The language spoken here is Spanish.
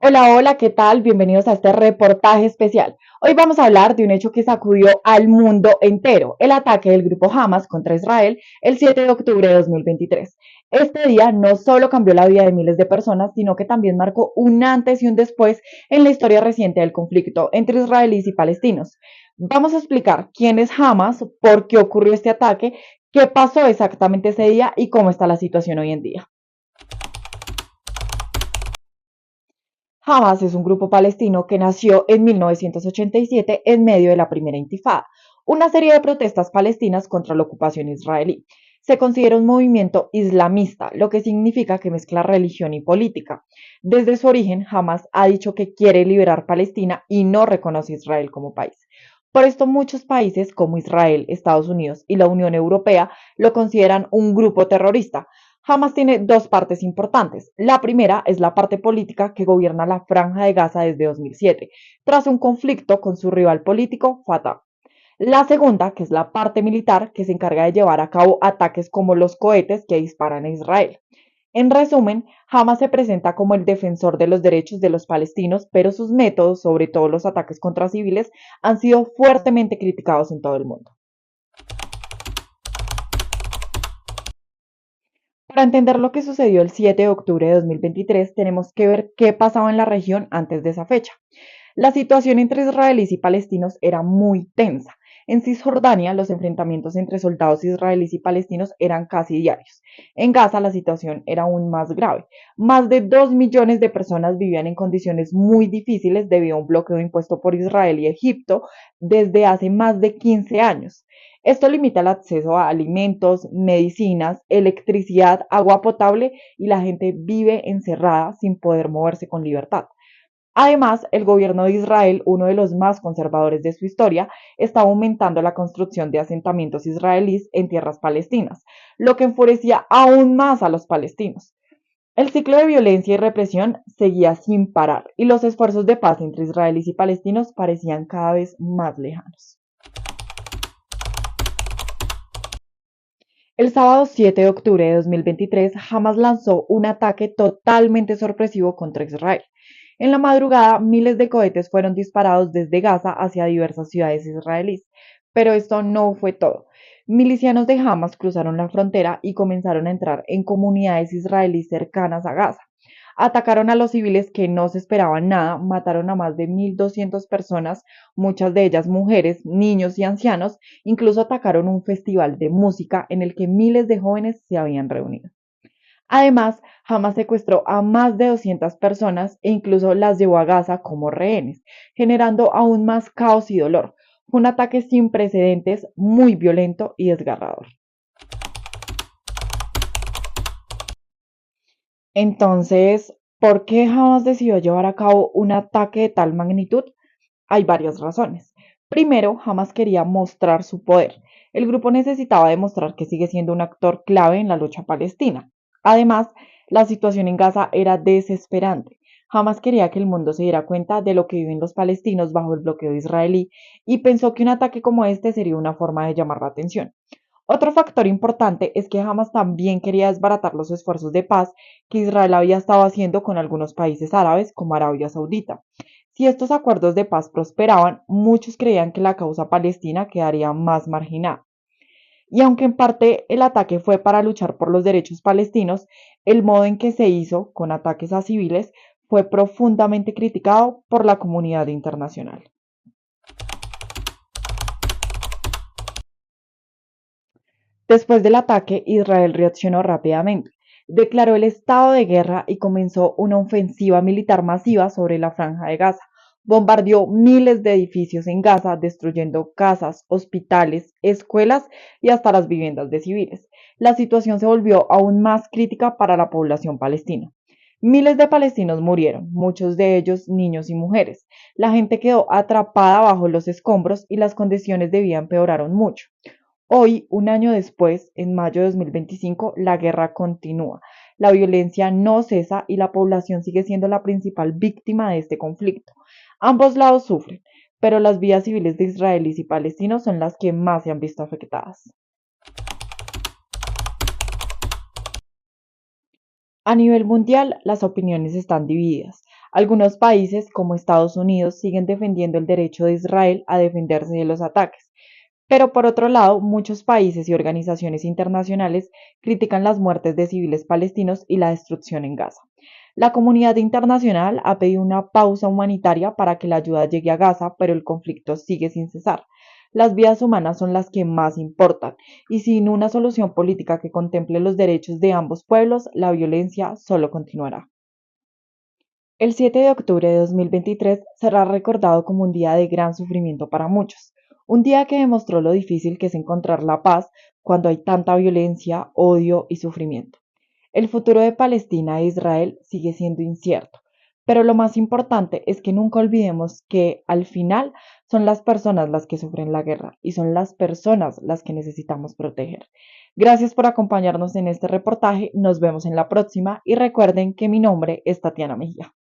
Hola, hola, ¿qué tal? Bienvenidos a este reportaje especial. Hoy vamos a hablar de un hecho que sacudió al mundo entero, el ataque del grupo Hamas contra Israel el 7 de octubre de 2023. Este día no solo cambió la vida de miles de personas, sino que también marcó un antes y un después en la historia reciente del conflicto entre israelíes y palestinos. Vamos a explicar quién es Hamas, por qué ocurrió este ataque, qué pasó exactamente ese día y cómo está la situación hoy en día. Hamas es un grupo palestino que nació en 1987 en medio de la primera intifada, una serie de protestas palestinas contra la ocupación israelí. Se considera un movimiento islamista, lo que significa que mezcla religión y política. Desde su origen, Hamas ha dicho que quiere liberar Palestina y no reconoce a Israel como país. Por esto muchos países como Israel, Estados Unidos y la Unión Europea lo consideran un grupo terrorista. Hamas tiene dos partes importantes. La primera es la parte política que gobierna la Franja de Gaza desde 2007, tras un conflicto con su rival político, Fatah. La segunda, que es la parte militar, que se encarga de llevar a cabo ataques como los cohetes que disparan a Israel. En resumen, Hamas se presenta como el defensor de los derechos de los palestinos, pero sus métodos, sobre todo los ataques contra civiles, han sido fuertemente criticados en todo el mundo. Para entender lo que sucedió el 7 de octubre de 2023, tenemos que ver qué pasaba en la región antes de esa fecha. La situación entre israelíes y palestinos era muy tensa. En Cisjordania, los enfrentamientos entre soldados israelíes y palestinos eran casi diarios. En Gaza, la situación era aún más grave. Más de 2 millones de personas vivían en condiciones muy difíciles debido a un bloqueo impuesto por Israel y Egipto desde hace más de 15 años. Esto limita el acceso a alimentos, medicinas, electricidad, agua potable y la gente vive encerrada sin poder moverse con libertad. Además, el gobierno de Israel, uno de los más conservadores de su historia, está aumentando la construcción de asentamientos israelíes en tierras palestinas, lo que enfurecía aún más a los palestinos. El ciclo de violencia y represión seguía sin parar y los esfuerzos de paz entre israelíes y palestinos parecían cada vez más lejanos. El sábado 7 de octubre de 2023, Hamas lanzó un ataque totalmente sorpresivo contra Israel. En la madrugada, miles de cohetes fueron disparados desde Gaza hacia diversas ciudades israelíes. Pero esto no fue todo. Milicianos de Hamas cruzaron la frontera y comenzaron a entrar en comunidades israelíes cercanas a Gaza. Atacaron a los civiles que no se esperaban nada, mataron a más de 1.200 personas, muchas de ellas mujeres, niños y ancianos, incluso atacaron un festival de música en el que miles de jóvenes se habían reunido. Además, Hamas secuestró a más de 200 personas e incluso las llevó a Gaza como rehenes, generando aún más caos y dolor. Fue un ataque sin precedentes, muy violento y desgarrador. Entonces, ¿por qué Hamas decidió llevar a cabo un ataque de tal magnitud? Hay varias razones. Primero, Hamas quería mostrar su poder. El grupo necesitaba demostrar que sigue siendo un actor clave en la lucha palestina. Además, la situación en Gaza era desesperante. Hamas quería que el mundo se diera cuenta de lo que viven los palestinos bajo el bloqueo israelí y pensó que un ataque como este sería una forma de llamar la atención. Otro factor importante es que Hamas también quería desbaratar los esfuerzos de paz que Israel había estado haciendo con algunos países árabes como Arabia Saudita. Si estos acuerdos de paz prosperaban, muchos creían que la causa palestina quedaría más marginada. Y aunque en parte el ataque fue para luchar por los derechos palestinos, el modo en que se hizo, con ataques a civiles, fue profundamente criticado por la comunidad internacional. Después del ataque, Israel reaccionó rápidamente, declaró el estado de guerra y comenzó una ofensiva militar masiva sobre la Franja de Gaza. Bombardeó miles de edificios en Gaza, destruyendo casas, hospitales, escuelas y hasta las viviendas de civiles. La situación se volvió aún más crítica para la población palestina. Miles de palestinos murieron, muchos de ellos niños y mujeres. La gente quedó atrapada bajo los escombros y las condiciones de vida empeoraron mucho. Hoy, un año después, en mayo de 2025, la guerra continúa. La violencia no cesa y la población sigue siendo la principal víctima de este conflicto. Ambos lados sufren, pero las vidas civiles de israelíes y palestinos son las que más se han visto afectadas. A nivel mundial, las opiniones están divididas. Algunos países, como Estados Unidos, siguen defendiendo el derecho de Israel a defenderse de los ataques. Pero por otro lado, muchos países y organizaciones internacionales critican las muertes de civiles palestinos y la destrucción en Gaza. La comunidad internacional ha pedido una pausa humanitaria para que la ayuda llegue a Gaza, pero el conflicto sigue sin cesar. Las vidas humanas son las que más importan, y sin una solución política que contemple los derechos de ambos pueblos, la violencia solo continuará. El 7 de octubre de 2023 será recordado como un día de gran sufrimiento para muchos, un día que demostró lo difícil que es encontrar la paz cuando hay tanta violencia, odio y sufrimiento. El futuro de Palestina e Israel sigue siendo incierto, pero lo más importante es que nunca olvidemos que al final son las personas las que sufren la guerra y son las personas las que necesitamos proteger. Gracias por acompañarnos en este reportaje, nos vemos en la próxima y recuerden que mi nombre es Tatiana Mejía.